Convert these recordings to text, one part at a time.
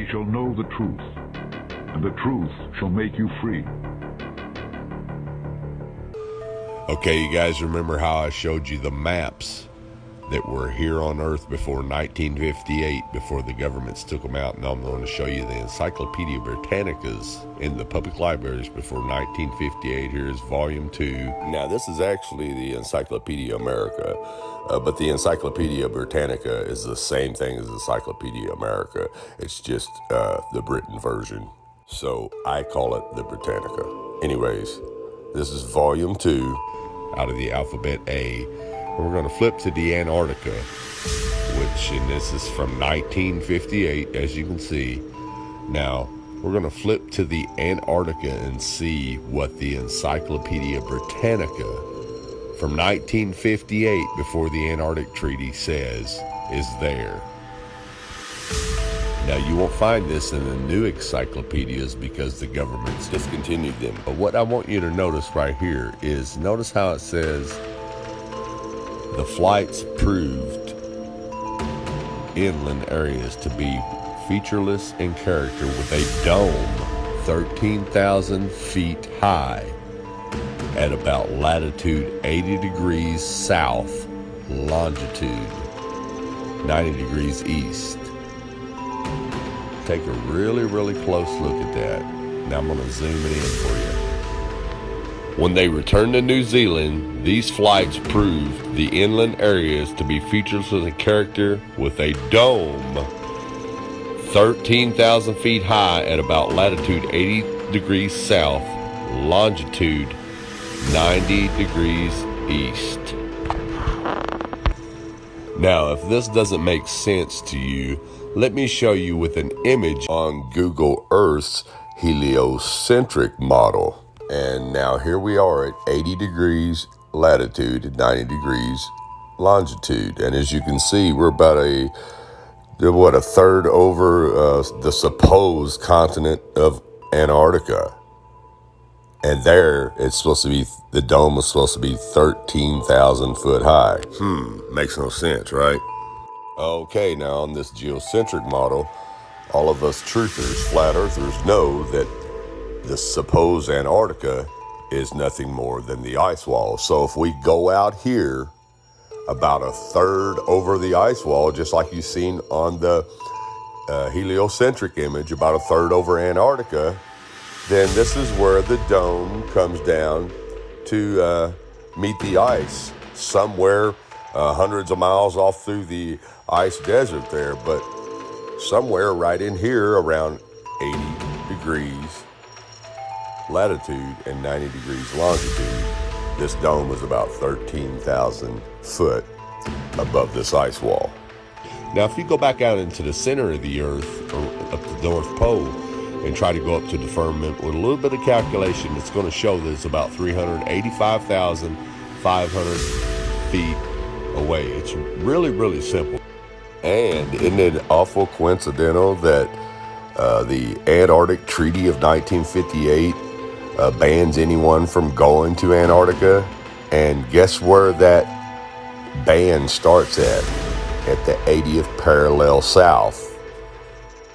ye shall know the truth, and the truth shall make you free. Okay, you guys remember how I showed you the maps that were here on Earth before 1958, before the governments took them out? Now I'm going to show you the Encyclopedia Britannicas in the public libraries before 1958. Here's volume 2. Now this is actually the Encyclopedia America, but the Encyclopedia Britannica is the same thing as Encyclopedia America. It's just the Britain version. So I call it the Britannica. Anyways, this is volume 2 out of the alphabet A. We're going to flip to the Antarctica, and this is from 1958, as you can see. Now, we're going to flip to the Antarctica and see what the Encyclopedia Britannica from 1958, before the Antarctic Treaty, says is there. Now, you won't find this in the new encyclopedias because the government's discontinued them. But what I want you to notice right here is, notice how it says, the flights proved inland areas to be featureless in character, with a dome 13,000 feet high at about latitude 80 degrees south, longitude 90 degrees east. Take a really, really close look at that. Now I'm going to zoom it in for you. When they returned to New Zealand, these flights proved the inland areas to be featureless in character, with a dome 13,000 feet high at about latitude 80 degrees south, longitude 90 degrees east. Now, if this doesn't make sense to you, let me show you with an image on Google Earth's heliocentric model. And now here we are at 80 degrees latitude, 90 degrees longitude. And as you can see, we're about a third over the supposed continent of Antarctica. And there, it's supposed to be, the dome is supposed to be 13,000 foot high. Makes no sense, right? Okay, now on this geocentric model, all of us truthers, flat earthers, know that the supposed Antarctica is nothing more than the ice wall. So if we go out here about a third over the ice wall, just like you've seen on the heliocentric image, about a third over Antarctica, then this is where the dome comes down to meet the ice, somewhere hundreds of miles off through the ice desert there, but somewhere right in here around 80 degrees latitude and 90 degrees longitude, this dome is about 13,000 foot above this ice wall. Now, if you go back out into the center of the Earth, or up the North Pole, and try to go up to the firmament with a little bit of calculation, it's going to show that it's about 385,500 feet away. It's really, really simple. And isn't it awful coincidental that the Antarctic Treaty of 1958 bans anyone from going to Antarctica? And guess where that ban starts at? At the 80th parallel south.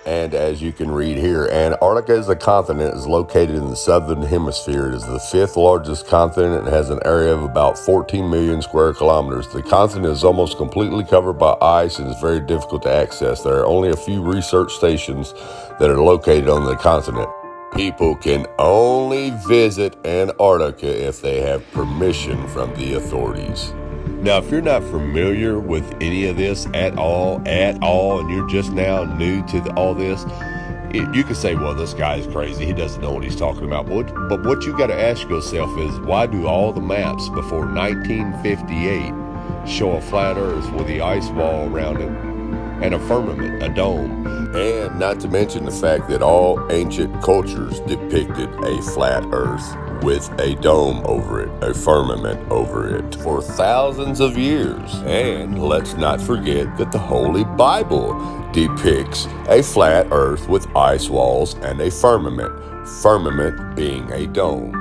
And as you can read here, Antarctica as a continent is located in the southern hemisphere. It is the 5th largest continent and has an area of about 14 million square kilometers. The continent is almost completely covered by ice and is very difficult to access. There are only a few research stations that are located on the continent. People can only visit Antarctica if they have permission from the authorities. Now, if you're not familiar with any of this at all, and you're just now new to all this, you could say, well, this guy's crazy. He doesn't know what he's talking about. But what you got to ask yourself is, why do all the maps before 1958 show a flat Earth with the ice wall around it and a firmament, a dome? And not to mention the fact that all ancient cultures depicted a flat Earth with a dome over it, a firmament over it, for thousands of years. And let's not forget that the Holy Bible depicts a flat Earth with ice walls and a firmament being a dome.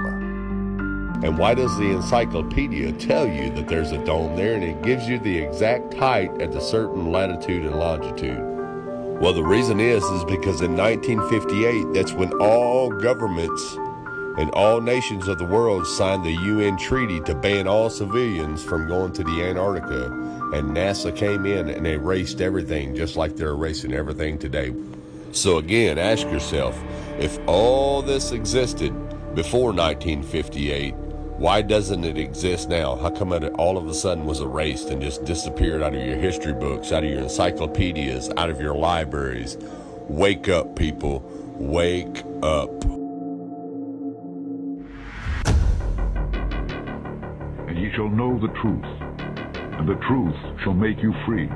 And why does the encyclopedia tell you that there's a dome there, and it gives you the exact height at a certain latitude and longitude? Well, the reason is because in 1958, that's when all governments and all nations of the world signed the UN treaty to ban all civilians from going to the Antarctica. And NASA came in and erased everything, just like they're erasing everything today. So again, ask yourself, if all this existed before 1958, why doesn't it exist now? How come it all of a sudden was erased and just disappeared out of your history books, out of your encyclopedias, out of your libraries? Wake up, people. Wake up. And ye shall know the truth, and the truth shall make you free.